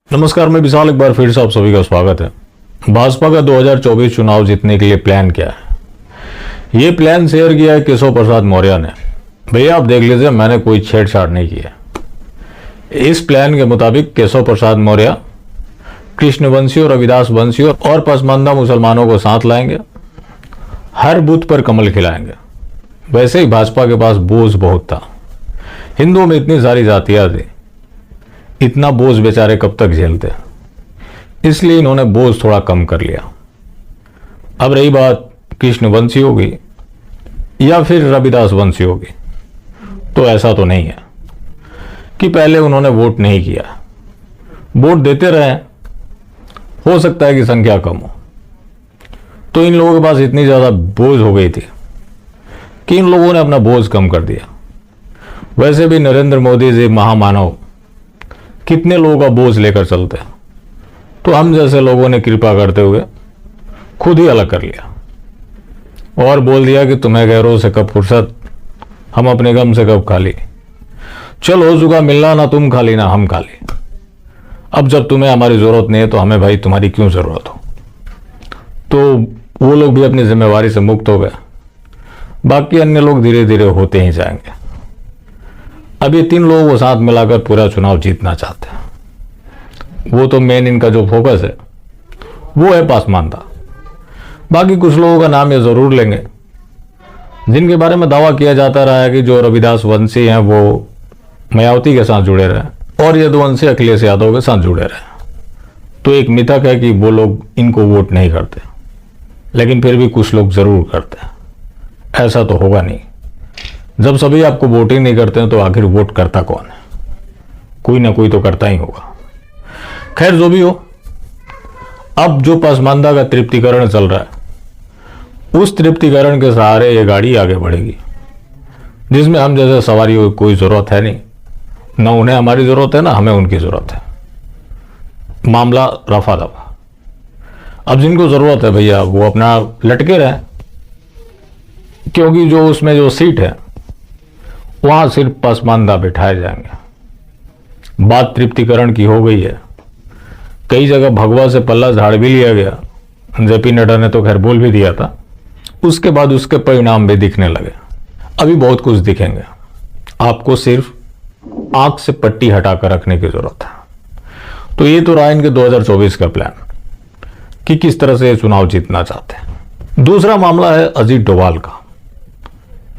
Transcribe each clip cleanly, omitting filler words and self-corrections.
नमस्कार, मैं विशाल। एक बार फिर से आप सभी का स्वागत है। भाजपा का 2024 चुनाव जीतने के लिए प्लान क्या है, ये प्लान शेयर किया है केशव प्रसाद मौर्य ने। भैया आप देख लीजिए, मैंने कोई छेड़छाड़ नहीं की है। इस प्लान के मुताबिक केशव प्रसाद मौर्य कृष्णवंशियों, रविदास वंशियों और पसमानदा मुसलमानों को साथ लाएंगे, हर बूथ पर कमल खिलाएंगे। वैसे ही भाजपा के पास बोझ बहुत था, हिंदुओं में इतनी सारी जातियां थी, इतना बोझ बेचारे कब तक झेलते, इसलिए इन्होंने बोझ थोड़ा कम कर लिया। अब रही बात कृष्णवंशी होगी या फिर रविदास वंशी होगी, तो ऐसा तो नहीं है कि पहले उन्होंने वोट नहीं किया, वोट देते रहे। हो सकता है कि संख्या कम हो, तो इन लोगों के पास इतनी ज्यादा बोझ हो गई थी कि इन लोगों ने अपना बोझ कम कर दिया। वैसे भी नरेंद्र मोदी जी महामानव, कितने लोगों का बोझ लेकर चलते हैं, तो हम जैसे लोगों ने कृपा करते हुए खुद ही अलग कर लिया और बोल दिया कि तुम्हें गैरों से कब फुर्सत, हम अपने गम से कब खाली। चल हो चुका मिलना, ना तुम खाली ना हम खाली। अब जब तुम्हें हमारी जरूरत नहीं है तो हमें भाई तुम्हारी क्यों जरूरत हो। तो वो लोग भी अपनी जिम्मेवारी से मुक्त हो गए, बाकी अन्य लोग धीरे धीरे होते ही जाएंगे। अब ये तीन लोगों को साथ मिलाकर पूरा चुनाव जीतना चाहते हैं। वो तो मेन इनका जो फोकस है वो है पसमानदा। बाकी कुछ लोगों का नाम ये जरूर लेंगे जिनके बारे में दावा किया जाता रहा है कि जो रविदास वंशी हैं वो मायावती के साथ जुड़े रहे और यदुवंशी अखिलेश यादव के साथ जुड़े रहे। तो एक मिथक है कि वो लोग इनको वोट नहीं करते, लेकिन फिर भी कुछ लोग जरूर करते हैं। ऐसा तो होगा नहीं। जब सभी आपको वोटिंग नहीं करते हैं तो आखिर वोट करता कौन है? कोई ना कोई तो करता ही होगा। खैर जो भी हो, अब जो पसमानदा का तृप्तिकरण चल रहा है, उस तृप्तिकरण के सहारे ये गाड़ी आगे बढ़ेगी, जिसमें हम जैसे सवारियों की कोई जरूरत है नहीं। ना उन्हें हमारी जरूरत है, ना हमें उनकी जरूरत है। मामला रफा दफा। अब जिनको जरूरत है भैया वो अपना लटके रहे, क्योंकि जो उसमें जो सीट है वहां सिर्फ पसमानदा बिठाए जाएंगे। बात तृप्तिकरण की हो गई है, कई जगह भगवा से पल्ला झाड़ भी लिया गया। जेपी नड्डा ने तो खैर बोल भी दिया था। उसके बाद उसके परिणाम भी दिखने लगे। अभी बहुत कुछ दिखेंगे, आपको सिर्फ आंख से पट्टी हटाकर रखने की जरूरत है। तो ये तो रहा इनके 2024 का प्लान कि किस तरह से चुनाव जीतना चाहते हैं। दूसरा मामला है अजीत डोभाल का।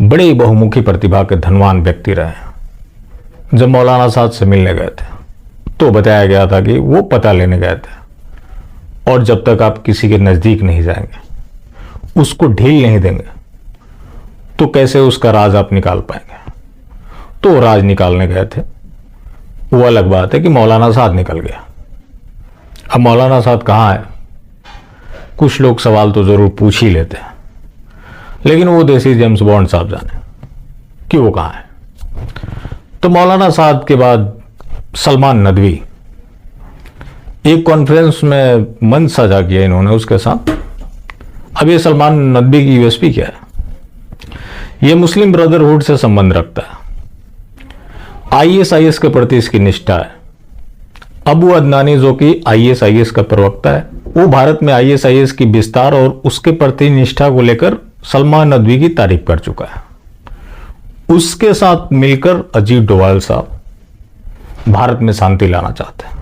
बड़े बहुमुखी प्रतिभा के धनवान व्यक्ति रहे। जब मौलाना साहब से मिलने गए थे तो बताया गया था कि वो पता लेने गए थे, और जब तक आप किसी के नजदीक नहीं जाएंगे, उसको ढील नहीं देंगे, तो कैसे उसका राज आप निकाल पाएंगे। तो वो राज निकालने गए थे। वो अलग बात है कि मौलाना साहब निकल गया। अब मौलाना साहब कहाँ है? कुछ लोग सवाल तो जरूर पूछ ही लेते हैं, लेकिन वो देसी जेम्स बॉन्ड साहब जाने कि वो कहाँ है। तो मौलाना साहब के बाद सलमान नदवी, एक कॉन्फ्रेंस में मंच सजा किया इन्होंने उसके साथ। अब ये सलमान नदवी की यूएसपी क्या है? ये मुस्लिम ब्रदरहुड से संबंध रखता है। आईएसआईएस के प्रति इसकी निष्ठा है। अबू अदनानी जो कि आईएसआईएस का प्रवक्ता है, वो भारत में आईएसआईएस की विस्तार और उसके प्रति निष्ठा को लेकर सलमान नदवी की तारीफ कर चुका है। उसके साथ मिलकर अजीत डोभाल साहब भारत में शांति लाना चाहते हैं।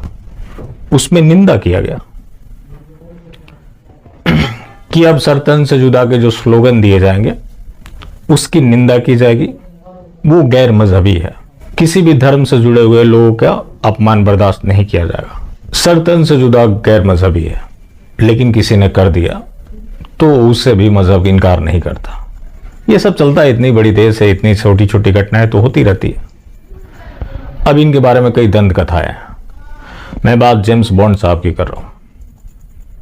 उसमें निंदा किया गया कि अब सरतन से जुदा के जो स्लोगन दिए जाएंगे उसकी निंदा की जाएगी। वो गैर मजहबी है, किसी भी धर्म से जुड़े हुए लोगों का अपमान बर्दाश्त नहीं किया जाएगा। सरतन से जुदा गैर मजहबी है, लेकिन किसी ने कर दिया तो उससे भी मजहब इनकार नहीं करता। ये सब चलता है, इतनी बड़ी देश है, इतनी छोटी छोटी घटनाएं तो होती रहती है। अब इनके बारे में कई दंत कथाएं हैं। मैं बात जेम्स बॉन्ड साहब की कर रहा हूं।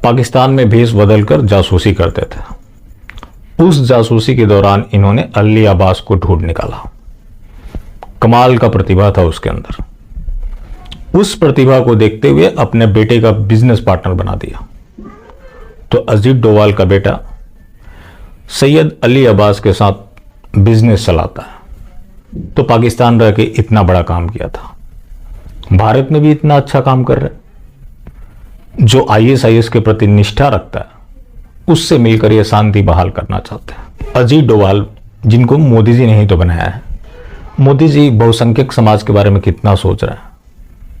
पाकिस्तान में भेष बदलकर जासूसी करते थे। उस जासूसी के दौरान इन्होंने अली अब्बास को ढूंढ निकाला। कमाल का प्रतिभा था उसके अंदर। उस प्रतिभा को देखते हुए अपने बेटे का बिजनेस पार्टनर बना दिया। तो अजीत डोभाल का बेटा सैयद अली अब्बास के साथ बिजनेस चलाता है। तो पाकिस्तान रह के इतना बड़ा काम किया था, भारत में भी इतना अच्छा काम कर रहे, जो ISIS के प्रति निष्ठा रखता है, उससे मिलकर ये शांति बहाल करना चाहते हैं। अजीत डोभाल, जिनको मोदी जी ने ही तो बनाया है, मोदी जी बहुसंख्यक समाज के बारे में कितना सोच रहे हैं,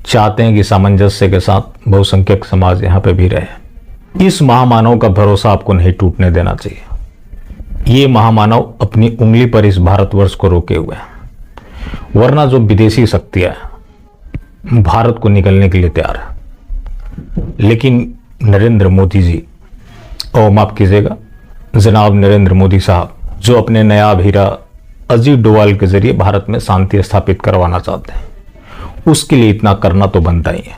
चाहते हैं कि सामंजस्य के साथ बहुसंख्यक समाज यहाँ पे भी रहे। इस महामानव का भरोसा आपको नहीं टूटने देना चाहिए। ये महामानव अपनी उंगली पर इस भारतवर्ष को रोके हुए हैं, वरना जो विदेशी शक्तियां हैं भारत को निकलने के लिए तैयार है। लेकिन नरेंद्र मोदी जी, और माफ कीजिएगा जनाब नरेंद्र मोदी साहब, जो अपने नायाब हीरा अजीत डोभाल के जरिए भारत में शांति स्थापित करवाना चाहते हैं, उसके लिए इतना करना तो बनता ही है।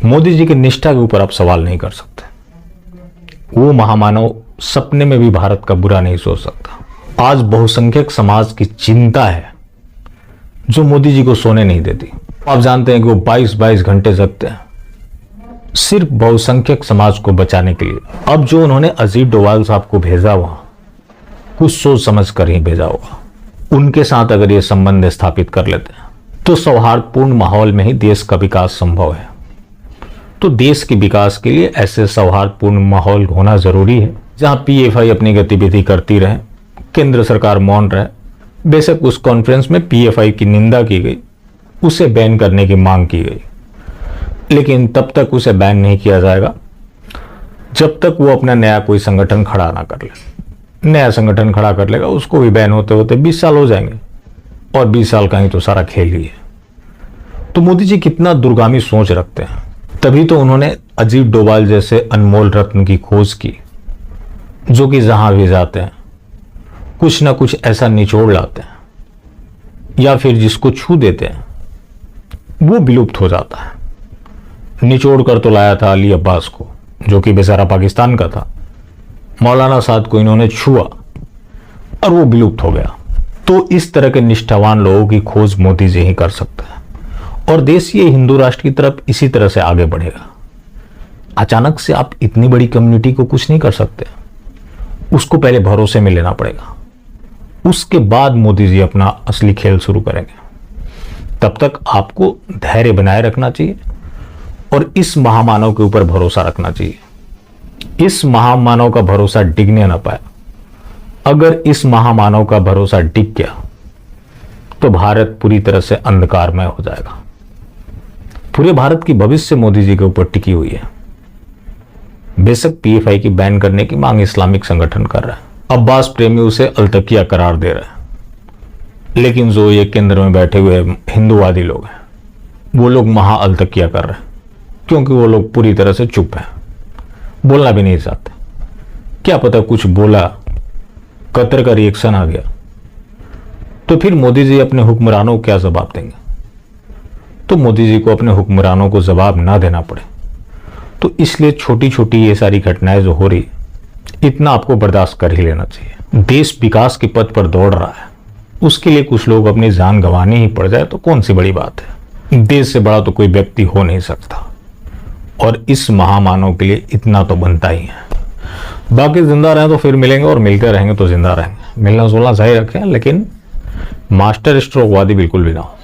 मोदी जी की निष्ठा के ऊपर आप सवाल नहीं कर सकते। वो महामानव सपने में भी भारत का बुरा नहीं सोच सकता। आज बहुसंख्यक समाज की चिंता है जो मोदी जी को सोने नहीं देती। आप जानते हैं कि वो 22-22 घंटे जगते हैं सिर्फ बहुसंख्यक समाज को बचाने के लिए। अब जो उन्होंने अजीत डोभाल साहब को भेजा, वहां कुछ सोच समझ कर ही भेजा होगा। उनके साथ अगर ये संबंध स्थापित कर लेते हैं तो सौहार्दपूर्ण माहौल में ही देश का विकास संभव है। तो देश के विकास के लिए ऐसे सौहार्दपूर्ण माहौल होना जरूरी है, जहां PFI अपनी गतिविधि करती रहे, केंद्र सरकार मौन रहे। बेशक उस कॉन्फ्रेंस में PFI की निंदा की गई, उसे बैन करने की मांग की गई, लेकिन तब तक उसे बैन नहीं किया जाएगा जब तक वो अपना नया कोई संगठन खड़ा ना कर ले। नया संगठन खड़ा कर लेगा, उसको भी बैन होते होते 20 साल हो जाएंगे, और 20 साल का ही तो सारा खेल ही है। तो मोदी जी कितना दूरगामी सोच रखते हैं। तभी तो उन्होंने अजीत डोभाल जैसे अनमोल रत्न की खोज की, जो कि जहां भी जाते हैं कुछ ना कुछ ऐसा निचोड़ लाते हैं, या फिर जिसको छू देते हैं वो विलुप्त हो जाता है। निचोड़ कर तो लाया था अली अब्बास को, जो कि बेचारा पाकिस्तान का था। मौलाना साद को इन्होंने छुआ और वो विलुप्त हो गया। तो इस तरह के निष्ठावान लोगों की खोज मोदी जी ही कर सकते हैं, और देश ये हिंदू राष्ट्र की तरफ इसी तरह से आगे बढ़ेगा। अचानक से आप इतनी बड़ी कम्युनिटी को कुछ नहीं कर सकते, उसको पहले भरोसे में लेना पड़ेगा, उसके बाद मोदी जी अपना असली खेल शुरू करेंगे। तब तक आपको धैर्य बनाए रखना चाहिए और इस महामानव के ऊपर भरोसा रखना चाहिए। इस महामानव का भरोसा डिगने ना पाए। अगर इस महामानव का भरोसा डिग गया तो भारत पूरी तरह से अंधकारमय हो जाएगा। पूरे भारत की भविष्य मोदी जी के ऊपर टिकी हुई है। बेशक PFI की बैन करने की मांग इस्लामिक संगठन कर रहा है, अब्बास प्रेमी उसे अलतकिया करार दे रहे हैं, लेकिन जो ये केंद्र में बैठे हुए हिंदूवादी लोग हैं, वो लोग महा अलतकिया कर रहे हैं, क्योंकि वो लोग पूरी तरह से चुप हैं, बोलना भी नहीं चाहते। क्या पता कुछ बोला, कतर का रिएक्शन आ गया, तो फिर मोदी जी अपने हुक्मरानों को क्या जवाब देंगे। तो मोदी जी को अपने हुक्मरानों को जवाब ना देना पड़े, तो इसलिए छोटी छोटी ये सारी घटनाएं जो हो रही, इतना आपको बर्दाश्त कर ही लेना चाहिए। देश विकास के पथ पर दौड़ रहा है, उसके लिए कुछ लोग अपनी जान गंवानी ही पड़ जाए तो कौन सी बड़ी बात है। देश से बड़ा तो कोई व्यक्ति हो नहीं सकता, और इस महामानव के लिए इतना तो बनता ही है। बाकी जिंदा रहें तो फिर मिलेंगे, और मिलकर रहेंगे तो जिंदा रहेंगे। मिलना जुलना सही रखें, लेकिन मास्टर स्ट्रोक वादी बिल्कुल भी ना हो।